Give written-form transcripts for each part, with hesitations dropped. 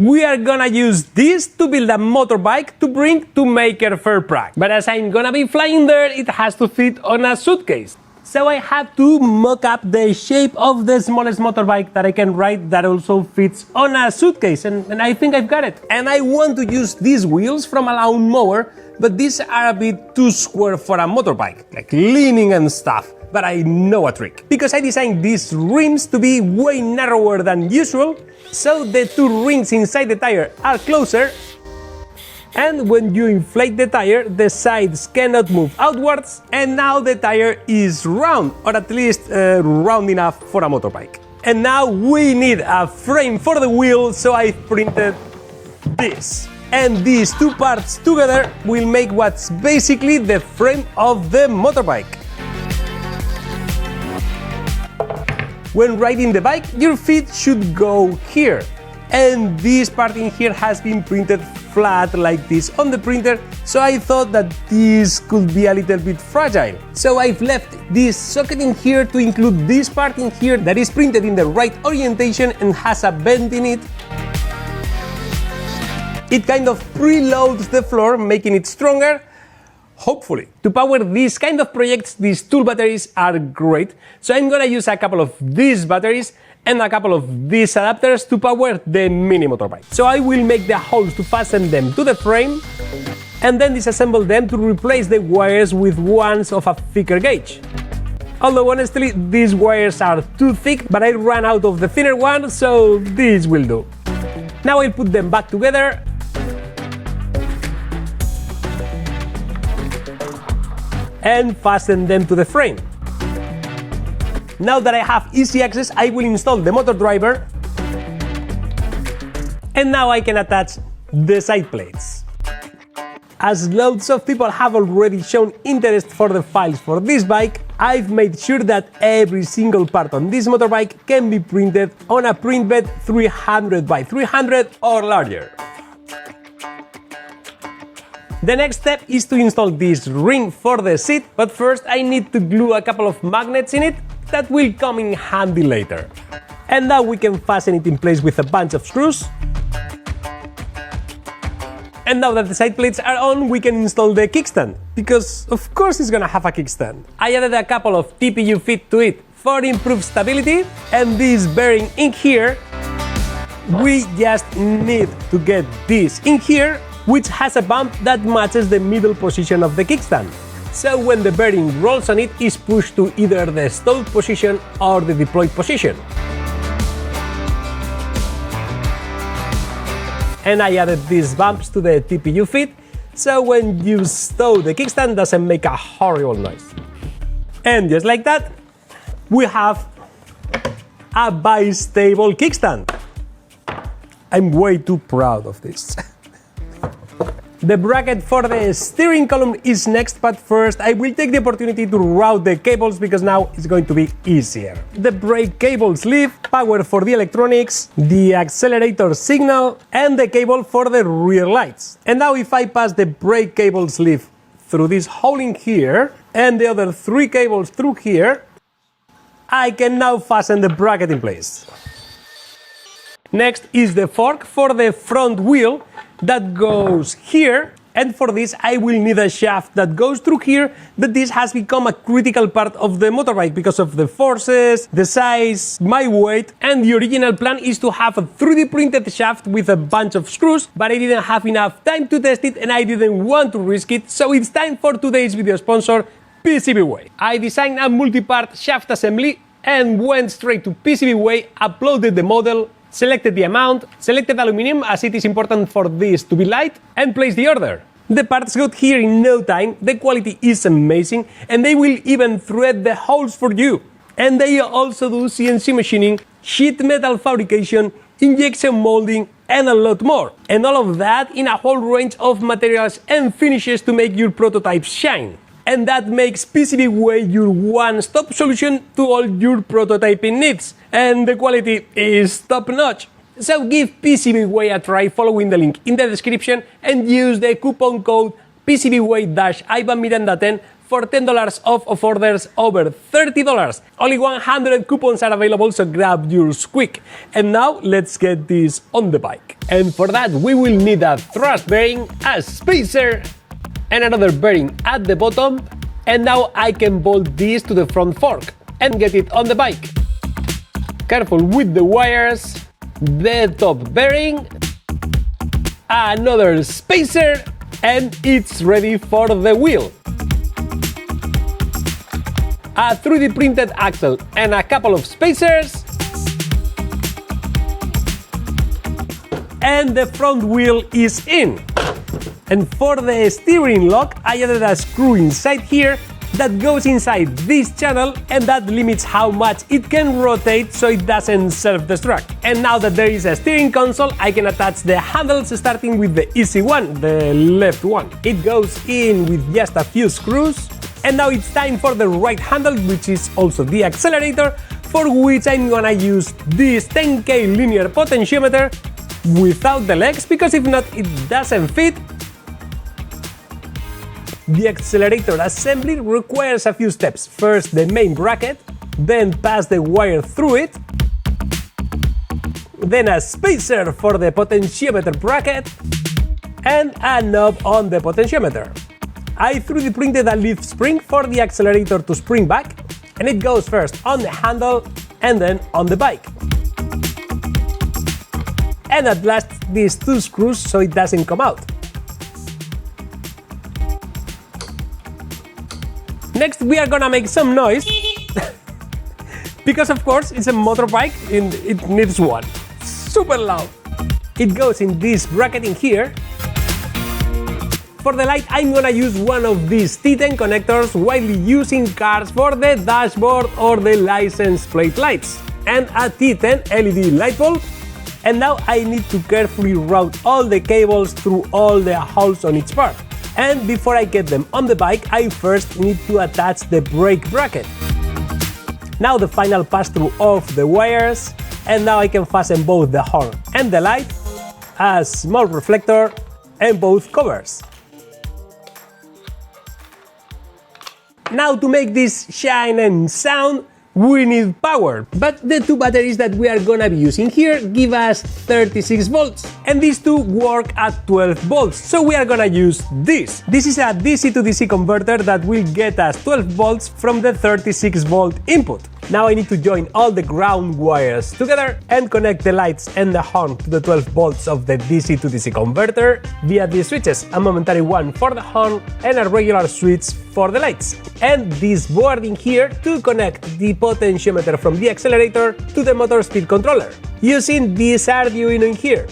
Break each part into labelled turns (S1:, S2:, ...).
S1: We are gonna use this to build a motorbike to bring to Maker Faire Prague. But as I'm gonna be flying there, it has to fit on a suitcase. So I had to mock up the shape of the smallest motorbike that I can ride that also fits on a suitcase, and I think I've got it. And I want to use these wheels from a lawnmower, but these are a bit too square for a motorbike, like leaning and stuff. But I know a trick, because I designed these rims to be way narrower than usual, so the two rings inside the tire are closer, and when you inflate the tire, the sides cannot move outwards, and now the tire is round, or at least round enough for a motorbike. And now we need a frame for the wheel, so I printed this. And these two parts together will make what's basically the frame of the motorbike. When riding the bike, your feet should go here. And this part in here has been printed flat like this on the printer, so I thought that this could be a little bit fragile. So I've left this socket in here to include this part in here that is printed in the right orientation and has a vent in it. It kind of preloads the floor, making it stronger, hopefully. To power these kind of projects, these tool batteries are great, so I'm gonna use a couple of these batteries and a couple of these adapters to power the mini motorbike. So I will make the holes to fasten them to the frame and then disassemble them to replace the wires with ones of a thicker gauge. Although honestly, these wires are too thick, but I ran out of the thinner one, so this will do. Now I'll put them back together and fasten them to the frame. Now that I have easy access, I will install the motor driver, and now I can attach the side plates. As loads of people have already shown interest for the files for this bike, I've made sure that every single part on this motorbike can be printed on a print bed 300 by 300 or larger. The next step is to install this ring for the seat, but first I need to glue a couple of magnets in it that will come in handy later. And now we can fasten it in place with a bunch of screws. And now that the side plates are on, we can install the kickstand, because of course it's gonna have a kickstand. I added a couple of TPU feet to it for improved stability, and this bearing in here, we just need to get this in here, which has a bump that matches the middle position of the kickstand. So when the bearing rolls on it, is pushed to either the stalled position or the deployed position. And I added these bumps to the TPU feet, so when you stow the kickstand, doesn't make a horrible noise. And just like that, we have a bistable kickstand. I'm way too proud of this. The bracket for the steering column is next, but first I will take the opportunity to route the cables because now it's going to be easier. The brake cable sleeve, power for the electronics, the accelerator signal, and the cable for the rear lights. And now if I pass the brake cable sleeve through this hole in here and the other three cables through here, I can now fasten the bracket in place. Next is the fork for the front wheel that goes here, and for this I will need a shaft that goes through here, but this has become a critical part of the motorbike because of the forces, the size, my weight, and the original plan is to have a 3D printed shaft with a bunch of screws, but I didn't have enough time to test it and I didn't want to risk it, so it's time for today's video sponsor, PCBWay. I designed a multi-part shaft assembly and went straight to PCBWay, uploaded the model, selected the amount, selected aluminum as it is important for this to be light, and placed the order. The parts got here in no time, the quality is amazing, and they will even thread the holes for you. And they also do CNC machining, sheet metal fabrication, injection molding, and a lot more. And all of that in a whole range of materials and finishes to make your prototypes shine. And that makes PCBWay your one-stop solution to all your prototyping needs. And the quality is top-notch. So give PCBWay a try following the link in the description and use the coupon code PCBWay-IBANMIRANDA10 for $10 off of orders over $30. Only 100 coupons are available, so grab yours quick. And now let's get this on the bike. And for that we will need a thrust bearing, a spacer, and another bearing at the bottom. And now I can bolt this to the front fork and get it on the bike. Careful with the wires, the top bearing, another spacer, and it's ready for the wheel. A 3D printed axle and a couple of spacers, and the front wheel is in. And for the steering lock, I added a screw inside here that goes inside this channel, and that limits how much it can rotate so it doesn't self-destruct. And now that there is a steering console, I can attach the handles, starting with the easy one, the left one. It goes in with just a few screws. And now it's time for the right handle, which is also the accelerator, for which I'm gonna use this 10K linear potentiometer without the legs, because if not, it doesn't fit. The accelerator assembly requires a few steps. First the main bracket, then pass the wire through it, then a spacer for the potentiometer bracket, and a knob on the potentiometer. I 3D printed a leaf spring for the accelerator to spring back, and it goes first on the handle and then on the bike. And at last these two screws so it doesn't come out. Next we are gonna make some noise, because of course it's a motorbike and it needs one. Super loud. It goes in this bracket in here. For the light I'm gonna use one of these T10 connectors widely used in cars for the dashboard or the license plate lights, and a T10 LED light bulb. And now I need to carefully route all the cables through all the holes on each part. And before I get them on the bike, I first need to attach the brake bracket. Now the final pass-through of the wires, and now I can fasten both the horn and the light, a small reflector, and both covers. Now to make this shine and sound, we need power, but the two batteries that we are gonna be using here give us 36 volts, and these two work at 12 volts, so we are gonna use this. This is a DC to DC converter that will get us 12 volts from the 36 volt input. Now I need to join all the ground wires together and connect the lights and the horn to the 12 volts of the DC to DC converter via these switches, a momentary one for the horn and a regular switch for the lights. And this board in here to connect the potentiometer from the accelerator to the motor speed controller, using this Arduino in here.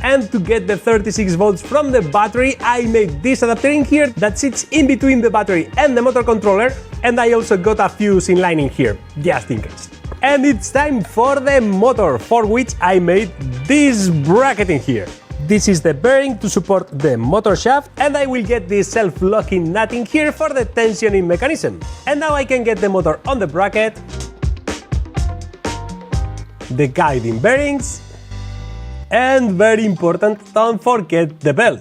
S1: And to get the 36 volts from the battery, I made this adapter in here that sits in between the battery and the motor controller, and I also got a fuse in line in here, just in case. And it's time for the motor, for which I made this bracket in here. This is the bearing to support the motor shaft, and I will get this self-locking nut in here for the tensioning mechanism. And now I can get the motor on the bracket, the guiding bearings, and very important, don't forget the belt.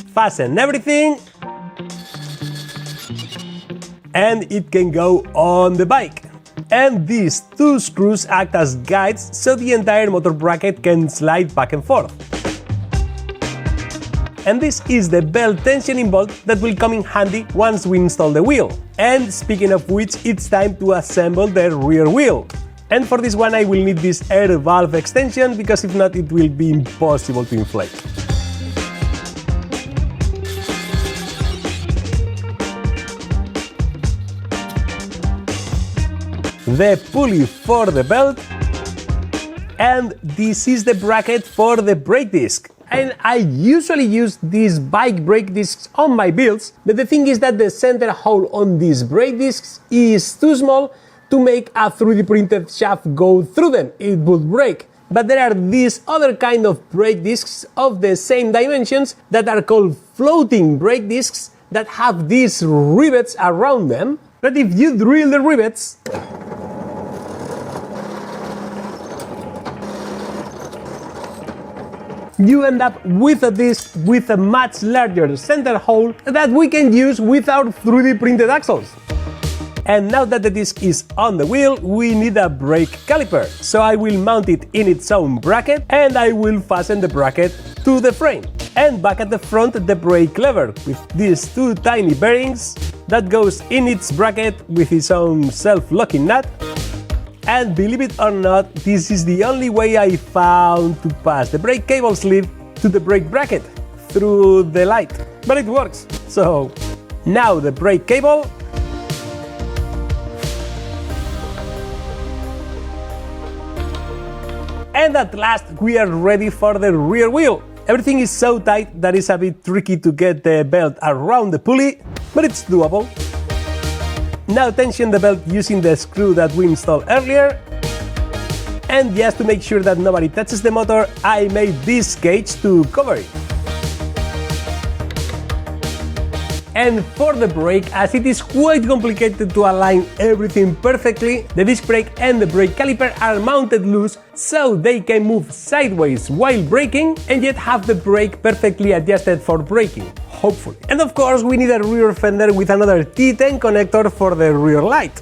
S1: Fasten everything, and it can go on the bike. And these two screws act as guides so the entire motor bracket can slide back and forth. And this is the belt tensioning bolt that will come in handy once we install the wheel. And speaking of which, it's time to assemble the rear wheel. And for this one I will need this air valve extension, because if not it will be impossible to inflate. The pulley for the belt, and this is the bracket for the brake disc. And I usually use these bike brake discs on my builds, but the thing is that the center hole on these brake discs is too small to make a 3D printed shaft go through them. It would break. But there are these other kind of brake discs of the same dimensions that are called floating brake discs that have these rivets around them. But if you drill the rivets, you end up with a disc with a much larger center hole that we can use with our 3D printed axles. And now that the disc is on the wheel, we need a brake caliper. So I will mount it in its own bracket and I will fasten the bracket to the frame. And back at the front, the brake lever with these two tiny bearings that goes in its bracket with its own self-locking nut. And believe it or not, this is the only way I found to pass the brake cable sleeve to the brake bracket through the light. But it works. So now the brake cable. And at last we are ready for the rear wheel. Everything is so tight that it's a bit tricky to get the belt around the pulley, but it's doable. Now tension the belt using the screw that we installed earlier. And just to make sure that nobody touches the motor, I made this cage to cover it. And for the brake, as it is quite complicated to align everything perfectly, the disc brake and the brake caliper are mounted loose so they can move sideways while braking and yet have the brake perfectly adjusted for braking, hopefully. And of course we need a rear fender with another T10 connector for the rear light.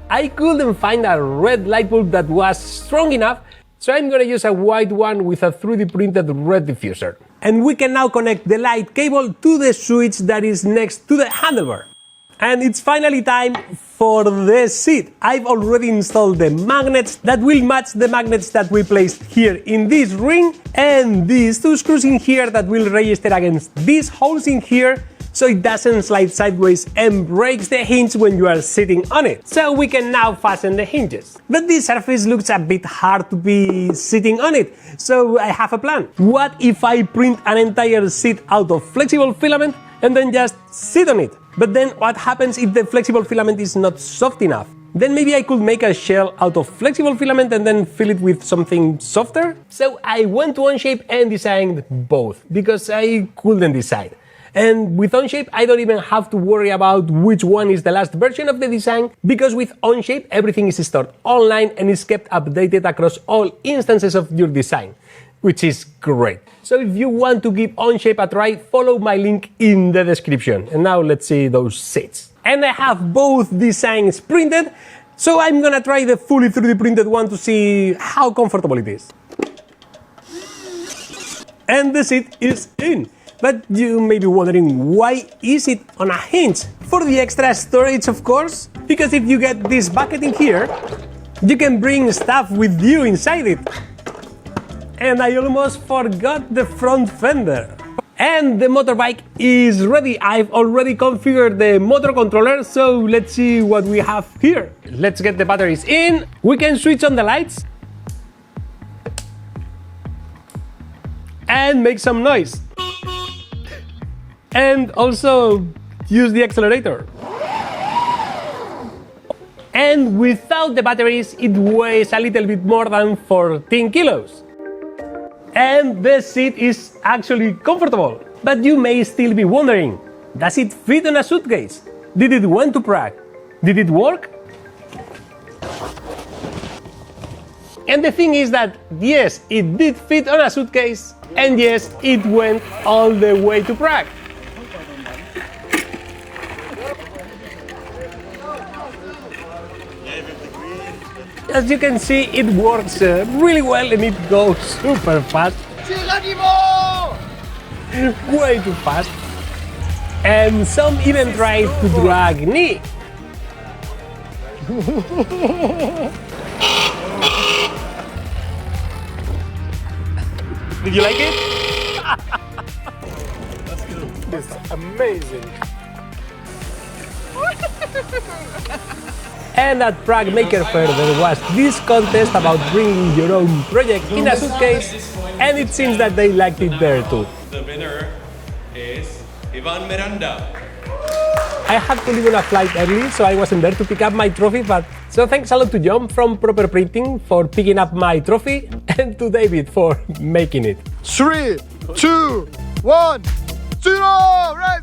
S1: I couldn't find a red light bulb that was strong enough, so I'm gonna use a white one with a 3D printed red diffuser. And we can now connect the light cable to the switch that is next to the handlebar. And it's finally time for the seat. I've already installed the magnets that will match the magnets that we placed here in this ring, and these two screws in here that will register against these holes in here, so it doesn't slide sideways and breaks the hinge when you are sitting on it. So we can now fasten the hinges. But this surface looks a bit hard to be sitting on it, so I have a plan. What if I print an entire seat out of flexible filament and then just sit on it? But then what happens if the flexible filament is not soft enough? Then maybe I could make a shell out of flexible filament and then fill it with something softer? So I went to Onshape and designed both, because I couldn't decide. And with Onshape, I don't even have to worry about which one is the last version of the design, because with Onshape, everything is stored online and is kept updated across all instances of your design, which is great. So if you want to give Onshape a try, follow my link in the description. And now let's see those seats. And I have both designs printed, so I'm gonna try the fully 3D printed one to see how comfortable it is. And the seat is in. But you may be wondering, why is it on a hinge? For the extra storage, of course, because if you get this bucket in here, you can bring stuff with you inside it. And I almost forgot the front fender. And the motorbike is ready. I've already configured the motor controller, so let's see what we have here. Let's get the batteries in. We can switch on the lights and make some noise. And also use the accelerator. And without the batteries, it weighs a little bit more than 14 kilos. And the seat is actually comfortable. But you may still be wondering, does it fit on a suitcase? Did it went to Prague? Did it work? And the thing is that, yes, it did fit on a suitcase, and yes, it went all the way to Prague. As you can see, it works really well and it goes super fast. Way too fast. And some even try to drag me. Did you like it? That's good. It's amazing. And at Prague Maker Faire there was this contest about bringing your own project in a suitcase, and it seems that they liked it there too.
S2: The winner is Miranda.
S1: I had to leave on a flight early, so I wasn't there to pick up my trophy, but so thanks a lot to John from Proper Printing for picking up my trophy, and to David for making it.
S3: 3, 2, 1, 0! Right.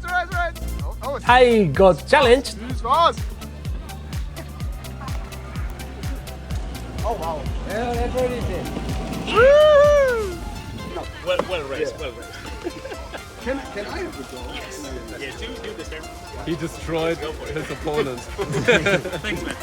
S3: Oh,
S1: I got challenged.
S3: Oh wow.
S4: Well, that's what he said.
S5: Well raised, well raised.
S3: Can I have the goal?
S5: Yes. Yeah, do this there.
S2: He destroyed his opponent.
S5: Thanks, man.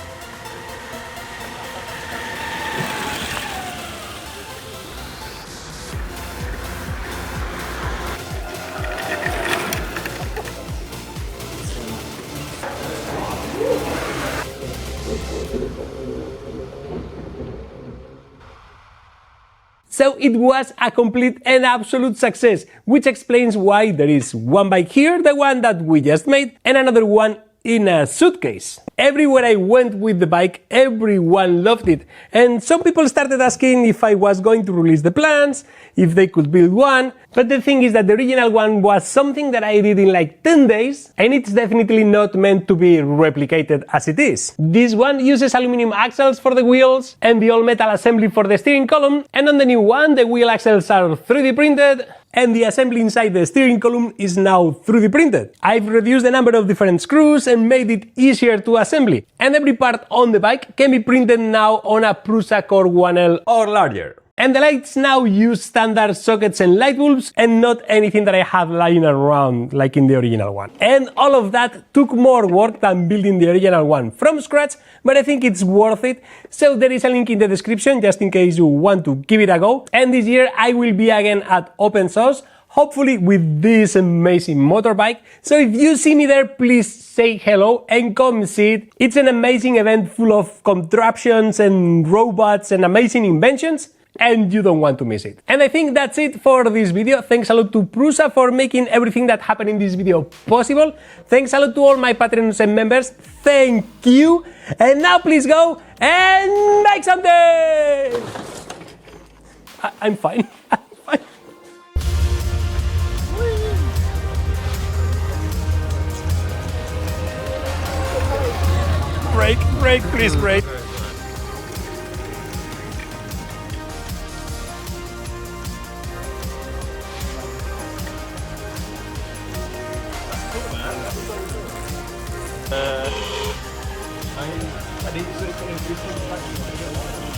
S1: So it was a complete and absolute success, which explains why there is one bike here, the one that we just made, and another one in a suitcase. Everywhere I went with the bike, everyone loved it. And some people started asking if I was going to release the plans, if they could build one. But the thing is that the original one was something that I did in like 10 days, and it's definitely not meant to be replicated as it is. This one uses aluminum axles for the wheels and the all-metal assembly for the steering column, and on the new one the wheel axles are 3D printed, and the assembly inside the steering column is now 3D printed. I've reduced the number of different screws and made it easier to assembly, and every part on the bike can be printed now on a Prusa Core 1L or larger. And the lights now use standard sockets and light bulbs and not anything that I have lying around like in the original one. And all of that took more work than building the original one from scratch, but I think it's worth it. So there is a link in the description just in case you want to give it a go. And this year I will be again at Open Source, hopefully with this amazing motorbike. So if you see me there, please say hello and come see it. It's an amazing event full of contraptions and robots and amazing inventions, and you don't want to miss it. And I think that's it for this video. Thanks a lot to Prusa for making everything that happened in this video possible. Thanks a lot to all my Patreons and members. Thank you. And now please go and make something. I'm fine. I'm fine. Brake, please brake.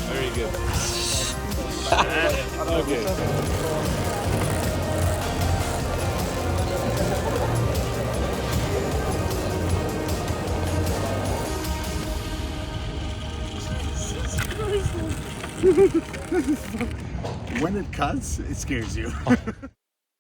S2: Very good. Okay.
S3: When it cuts, it scares you.